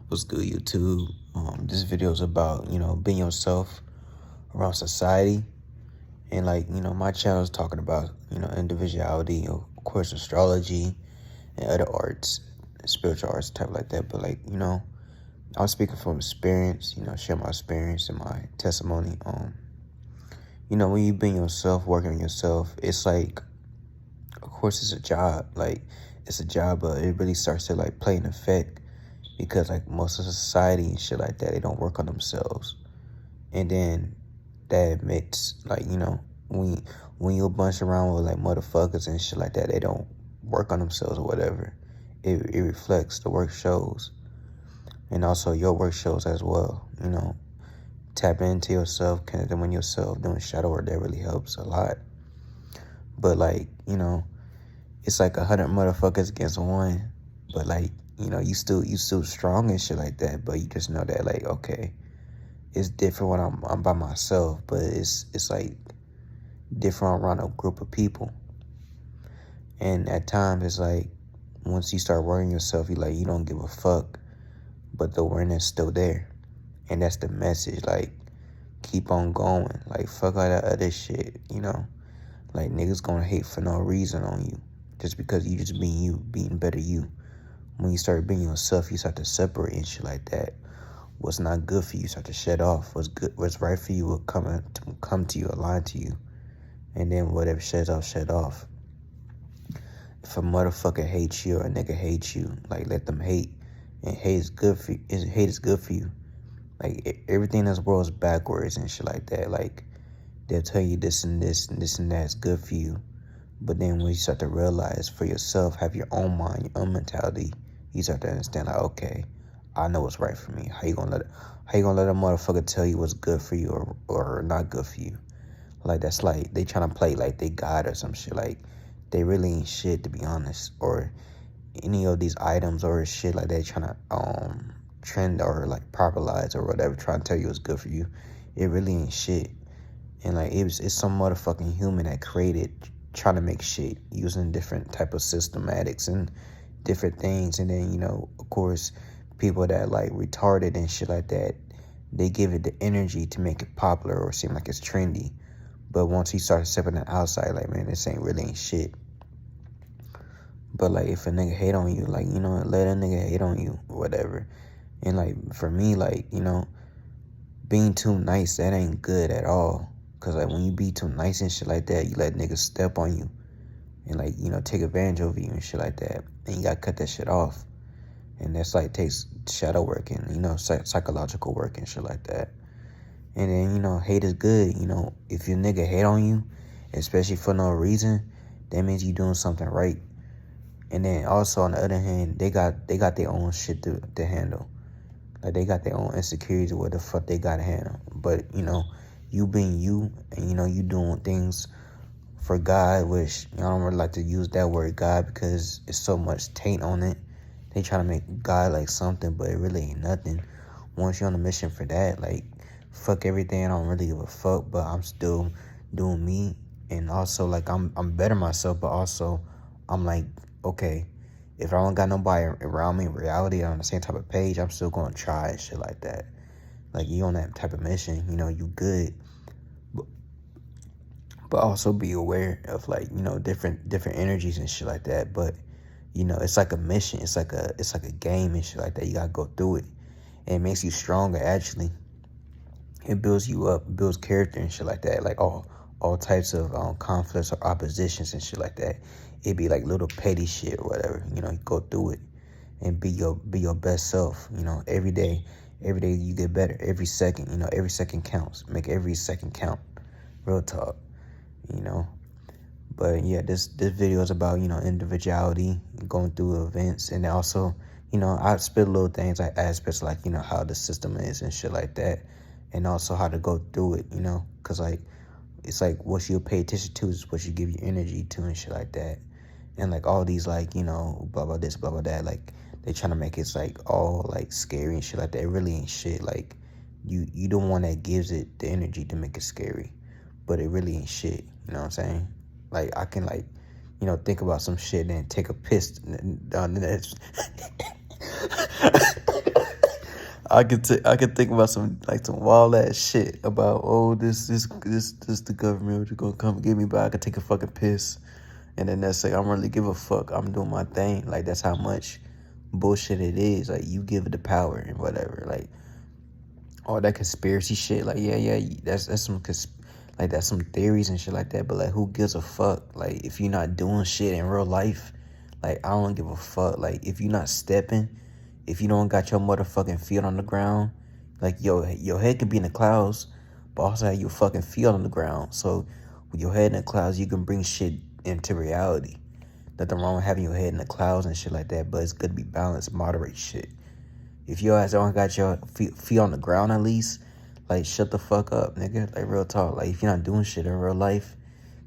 What's good, YouTube? This video is about, being yourself around society. And, my channel is talking about, individuality, of course, astrology and other arts, spiritual arts, type like that. But, I'm speaking from experience, share my experience and my testimony. When you being yourself, working on yourself, it's like, of course, it's a job. Like, it's a job, but it really starts to, play an effect because most of society and shit like that, they don't work on themselves. And then that admits when you a bunch around with motherfuckers and shit like that, they don't work on themselves or whatever. It reflects, the work shows. And also your work shows as well. Tap into yourself, connecting with yourself, doing shadow work, that really helps a lot. But it's like 100 motherfuckers against one. But you still strong and shit like that. But you just know that okay, it's different when I'm by myself, but it's like different around a group of people. And at times it's like once you start worrying yourself, you don't give a fuck, but the awareness still there. And that's the message, keep on going, fuck all that other shit, niggas gonna hate for no reason on you just because you just being you, being better you. When you start being yourself, you start to separate and shit like that. What's not good for you start to shed off. What's good, what's right for you will come to you, align to you. And then whatever sheds off, shed off. If a motherfucker hates you or a nigga hates you, let them hate. And hate is good for you. Hate is good for you. Everything in this world is backwards and shit like that. They'll tell you this and this and this and that is good for you. But then when you start to realize for yourself, have your own mind, your own mentality, you start to understand okay, I know what's right for me. How you gonna let a motherfucker tell you what's good for you or not good for you? That's they trying to play like they God or some shit. They really ain't shit, to be honest. Or any of these items or shit they trying to trend or popularize or whatever, trying to tell you what's good for you. It really ain't shit. And it's some motherfucking human that created trying to make shit using different type of systematics and different things. And then of course people that retarded and shit like that, they give it the energy to make it popular or seem like it's trendy. But once he started stepping outside, man, this ain't shit. But if a nigga hate on you, let a nigga hate on you or whatever. And for me, being too nice, that ain't good at all. Cause when you be too nice and shit like that, you let niggas step on you and take advantage of you and shit like that. And you gotta cut that shit off. And that's takes shadow work and psychological work and shit like that. And then hate is good. If your nigga hate on you, especially for no reason, that means you doing something right. And then also on the other hand, they got their own shit to handle. They got their own insecurities or what the fuck they gotta handle. But you being you and you doing things for God, which I don't really like to use that word God because it's so much taint on it. They trying to make God something, but it really ain't nothing. Once you're on a mission for that, fuck everything. I don't really give a fuck, but I'm still doing me. And also I'm better myself, but also I'm okay, if I don't got nobody around me in reality on the same type of page, I'm still gonna try and shit like that. You on that type of mission, you good. But also be aware of different energies and shit like that. But it's like a mission. It's like a game and shit like that. You gotta go through it. And it makes you stronger actually. It builds you up, builds character and shit like that. All types of conflicts or oppositions and shit like that. It'd be little petty shit or whatever. You go through it and be your best self. Every day you get better. Every second, every second counts. Make every second count. Real talk. But yeah, this video is about individuality, going through events, and also I spit little things aspects how the system is and shit like that, and also how to go through it. Because it's what you pay attention to is what you give your energy to and shit like that. And all these blah blah this, blah blah that, they trying to make it all scary and shit like that. It really ain't shit. You the one that gives it the energy to make it scary, but it really ain't shit. You know what I'm saying? I can think about some shit and then take a piss. I could think about some wild ass shit about, oh, this the government just gonna come get me, but I could take a fucking piss, and then that's like, I don't really give a fuck. I'm doing my thing. Like, that's how much bullshit it is. Like, you give it the power and whatever. Like, all that conspiracy shit. Like, yeah, that's some like, that's some theories and shit like that. But like, who gives a fuck? Like, if you're not doing shit in real life, like, I don't give a fuck. Like, if you're not stepping, if you don't got your motherfucking feet on the ground, like, your head can be in the clouds, but also have your fucking feet on the ground. So with your head in the clouds, you can bring shit into reality. Nothing wrong with having your head in the clouds and shit like that, but it's good to be balanced, moderate shit. If your ass don't got your feet on the ground at least, like, shut the fuck up, nigga. Like, real talk. Like, if you're not doing shit in real life,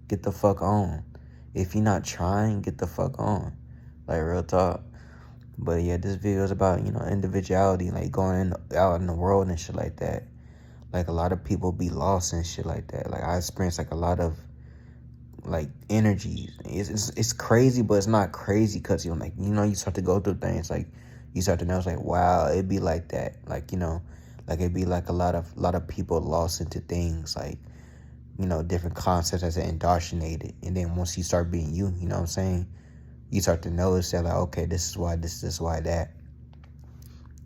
get the fuck on. If you're not trying, get the fuck on. Like, real talk. But yeah, this video is about, individuality, like going out in the world and shit like that. Like, a lot of people be lost and shit like that. Like, I experienced like a lot of like energies. It's crazy, but it's not crazy because you start to go through things, like you start to know, it's like, wow, it'd be like that. Like, like, it'd be like a lot of people lost into things, like, different concepts as indoctrinated. And then once you start being you know what I'm saying, you start to notice that, like, okay, this is why this is why that.